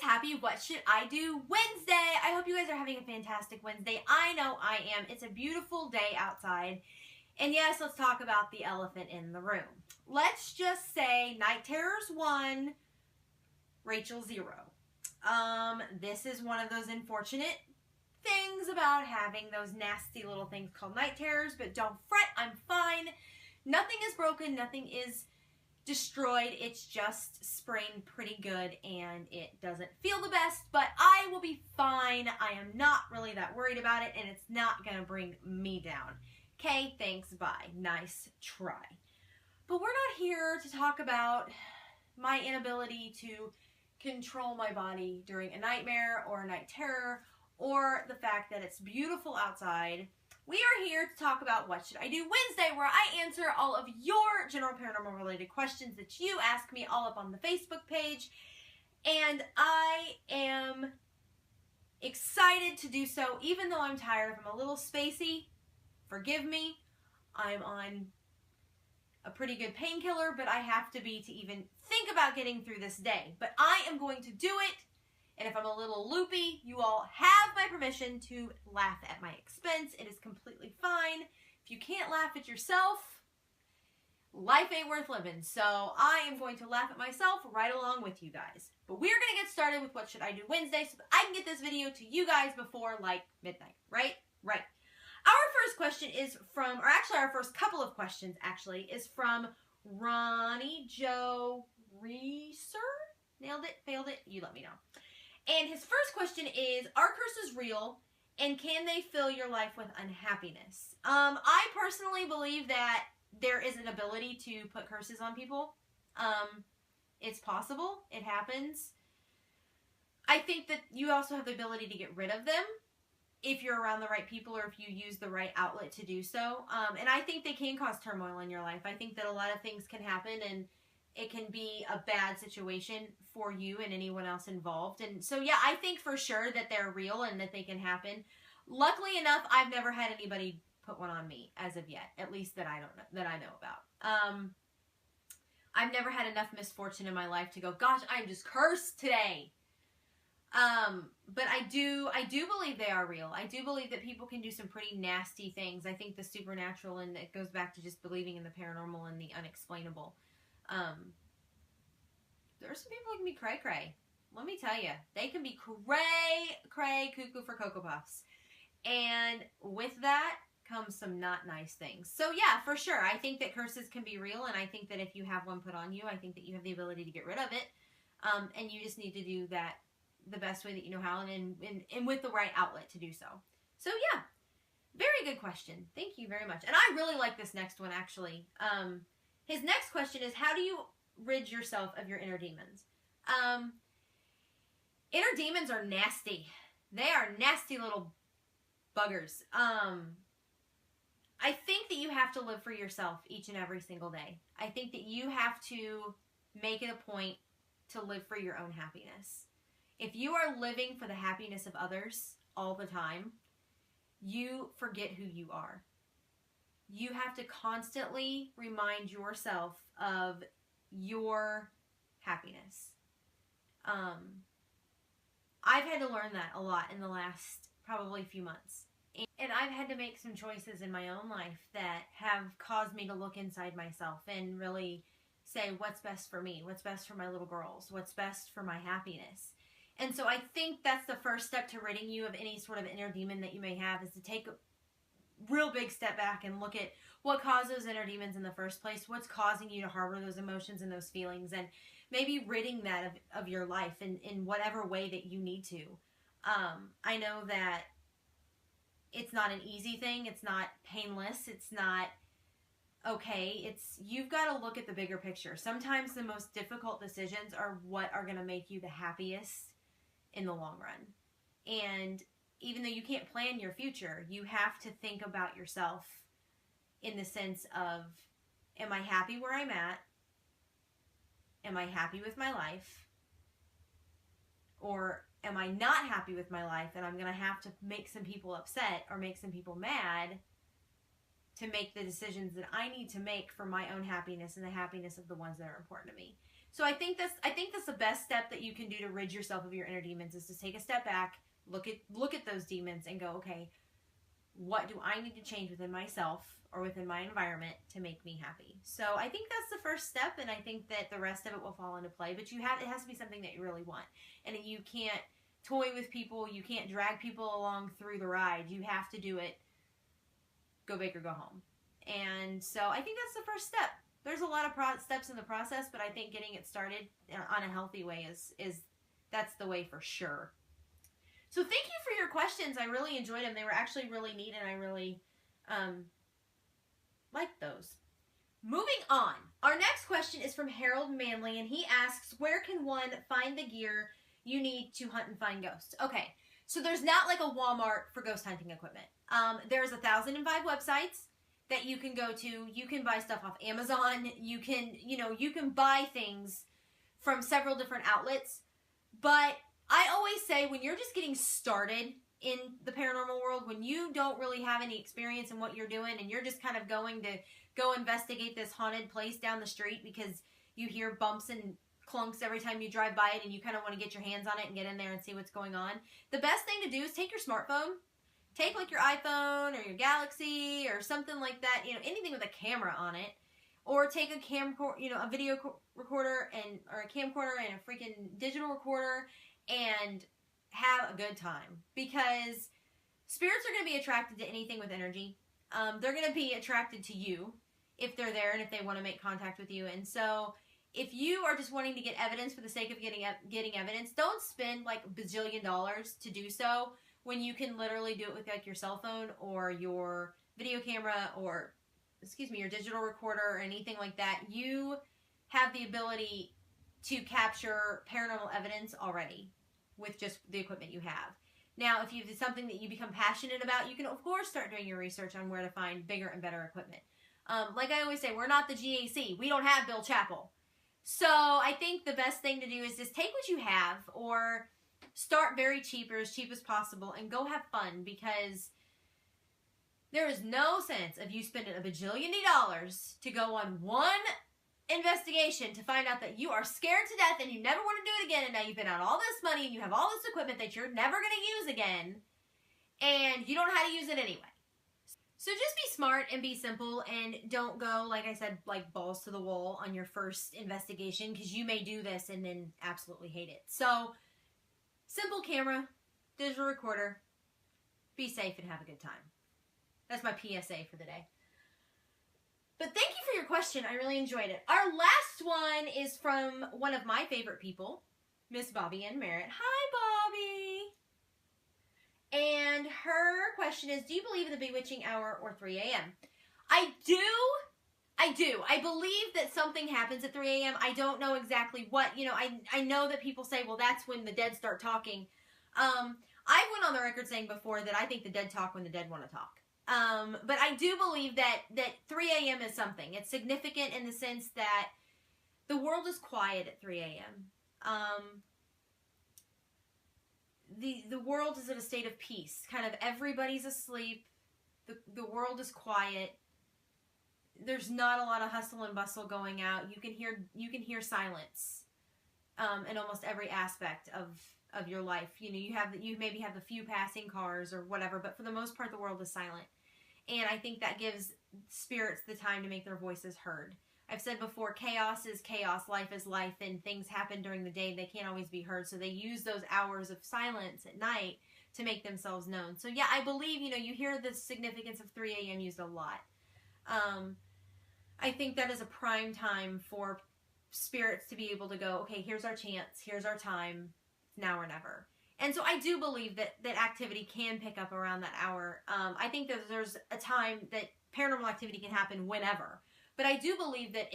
happy What Should I Do Wednesday. I hope you guys are having a fantastic Wednesday. I know I am. It's a beautiful day outside. And yes, let's talk about the elephant in the room. Let's just say Night Terrors 1, Rachel 0. This is one of those unfortunate things about having those nasty little things called night terrors, but don't fret, I'm fine. Nothing is broken, nothing is destroyed, it's just sprained pretty good and it doesn't feel the best, but I will be fine. I am not really that worried about it and it's not gonna bring me down. Okay, thanks, bye. Nice try. But we're not here to talk about my inability to control my body during a nightmare or a night terror or the fact that it's beautiful outside. We are here to talk about What Should I Do Wednesday, where I answer all of your general paranormal related questions that you ask me all up on the Facebook page. And I am excited to do so, even though I'm tired. If I'm a little spacey, forgive me. I'm on a pretty good painkiller, but I have to be to even think about getting through this day. But I am going to do it. And if I'm a little loopy, you all have my permission to laugh at my expense. It is completely fine. If you can't laugh at yourself, life ain't worth living. So I am going to laugh at myself right along with you guys. But we're going to get started with What Should I Do Wednesday so that I can get this video to you guys before like midnight, right? Right. Our first question is from, or actually our first couple of questions actually, is from Ronnie Joe Reeser. Nailed it? Failed it? You let me know. And his first question is, are curses real and can they fill your life with unhappiness? I personally believe that there is an ability to put curses on people. It's possible. It happens. I think that you also have the ability to get rid of them if you're around the right people or if you use the right outlet to do so. And I think they can cause turmoil in your life. I think that a lot of things can happen and it can be a bad situation for you and anyone else involved. And so, yeah, I think for sure that they're real and that they can happen. Luckily enough, I've never had anybody put one on me as of yet, at least that I know about. I've never had enough misfortune in my life to go, gosh, I'm just cursed today. But I do believe they are real. I do believe that people can do some pretty nasty things. I think the supernatural, and it goes back to just believing in the paranormal and the unexplainable. There are some people who can be cray-cray. Let me tell you, they can be cray-cray cuckoo for Cocoa Puffs. And with that comes some not nice things. So yeah, for sure, I think that curses can be real, and I think that if you have one put on you, I think that you have the ability to get rid of it. And you just need to do that the best way that you know how and with the right outlet to do so. So yeah, very good question. Thank you very much. And I really like this next one, actually. His next question is, how do you rid yourself of your inner demons? Inner demons are nasty. They are nasty little buggers. I think that you have to live for yourself each and every single day. I think that you have to make it a point to live for your own happiness. If you are living for the happiness of others all the time, you forget who you are. You have to constantly remind yourself of your happiness. I've had to learn that a lot in the last probably few months. And I've had to make some choices in my own life that have caused me to look inside myself and really say, what's best for me? What's best for my little girls? What's best for my happiness? And so I think that's the first step to ridding you of any sort of inner demon that you may have, is to take a real big step back and look at what caused those inner demons in the first place, what's causing you to harbor those emotions and those feelings, and maybe ridding that of your life in whatever way that you need to. I know that it's not an easy thing, it's not painless, it's not okay, you've got to look at the bigger picture. Sometimes the most difficult decisions are what are going to make you the happiest in the long run. And even though you can't plan your future, you have to think about yourself in the sense of, am I happy where I'm at? Am I happy with my life? Or am I not happy with my life and I'm going to have to make some people upset or make some people mad to make the decisions that I need to make for my own happiness and the happiness of the ones that are important to me? So I think that's the best step that you can do to rid yourself of your inner demons, is to take a step back, look at those demons and go, okay, what do I need to change within myself or within my environment to make me happy? So I think that's the first step, and I think that the rest of it will fall into play. But it has to be something that you really want, and you can't toy with people. You can't drag people along through the ride. You have to do it. Go big or go home. And so I think that's the first step. There's a lot of steps in the process, but I think getting it started on a healthy way is that's the way for sure. So thank you for your questions. I really enjoyed them. They were actually really neat, and I really liked those. Moving on. Our next question is from Harold Manley, and he asks, where can one find the gear you need to hunt and find ghosts? Okay, so there's not like a Walmart for ghost hunting equipment. There's 1,005 websites that you can go to. You can buy stuff off Amazon. You can buy things from several different outlets. But I always say, when you're just getting started in the paranormal world, when you don't really have any experience in what you're doing, and you're just kind of going to go investigate this haunted place down the street because you hear bumps and clunks every time you drive by it, and you kind of want to get your hands on it and get in there and see what's going on, the best thing to do is take your smartphone. Take like your iPhone or your Galaxy or something like that, anything with a camera on it, or take a video recorder or a camcorder and a freaking digital recorder and have a good time, because spirits are going to be attracted to anything with energy. They're going to be attracted to you if they're there and if they want to make contact with you. And so if you are just wanting to get evidence for the sake of getting evidence, don't spend like $1 bajillion to do so, when you can literally do it with like your cell phone or your video camera or, your digital recorder or anything like that. You have the ability to capture paranormal evidence already with just the equipment you have. Now, if it's something that you become passionate about, you can, of course, start doing your research on where to find bigger and better equipment. Like I always say, we're not the GAC. We don't have Bill Chappell. So I think the best thing to do is just take what you have, or start very cheap, or as cheap as possible, and go have fun, because there is no sense of you spending $1 bajillion to go on one investigation to find out that you are scared to death and you never want to do it again, and now you've been out all this money and you have all this equipment that you're never going to use again, and you don't know how to use it anyway. So just be smart and be simple, and don't go, like I said, like balls to the wall on your first investigation, because you may do this and then absolutely hate it. So simple camera, digital recorder, be safe and have a good time. That's my PSA for the day. But thank you for your question. I really enjoyed it. Our last one is from one of my favorite people, Miss Bobby Ann Merritt. Hi, Bobby. And her question is, do you believe in the bewitching hour or 3 a.m.? I do. I believe that something happens at 3 a.m. I don't know exactly what. I know that people say, well, that's when the dead start talking. I went on the record saying before that I think the dead talk when the dead want to talk. But I do believe that 3 a.m. is something. It's significant in the sense that the world is quiet at 3 a.m. The world is in a state of peace. Kind of everybody's asleep. The world is quiet. There's not a lot of hustle and bustle going out. You can hear silence in almost every aspect of your life. You maybe have a few passing cars or whatever, but for the most part the world is silent. And I think that gives spirits the time to make their voices heard. I've said before, chaos is chaos, life is life, and things happen during the day. They can't always be heard, so they use those hours of silence at night to make themselves known. So yeah, I believe, you hear the significance of 3 a.m. used a lot. I think that is a prime time for spirits to be able to go, okay, here's our chance, here's our time, now or never. And so I do believe that activity can pick up around that hour. I think that there's a time that paranormal activity can happen whenever. But I do believe that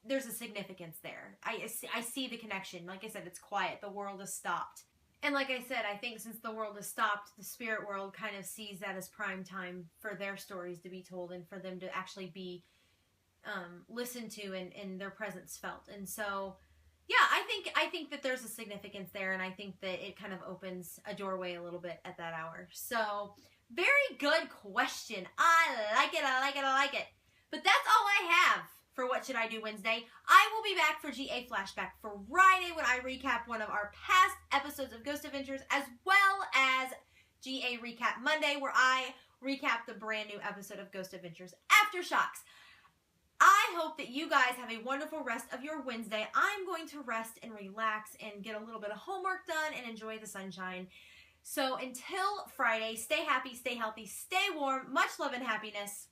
there's a significance there. I see the connection. Like I said, it's quiet. The world has stopped. And like I said, I think since the world has stopped, the spirit world kind of sees that as prime time for their stories to be told and for them to actually be listened to and their presence felt. And so, yeah, I think that there's a significance there, and I think that it kind of opens a doorway a little bit at that hour. So, very good question. I like it. But that's all I have for what What Should I Do Wednesday. I will be back for GA Flashback Friday when I recap one of our past episodes of Ghost Adventures, as well as GA Recap Monday, where I recap the brand new episode of Ghost Adventures Aftershocks. I hope that you guys have a wonderful rest of your Wednesday. I'm going to rest and relax and get a little bit of homework done and enjoy the sunshine. So until Friday, stay happy, stay healthy, stay warm. Much love and happiness.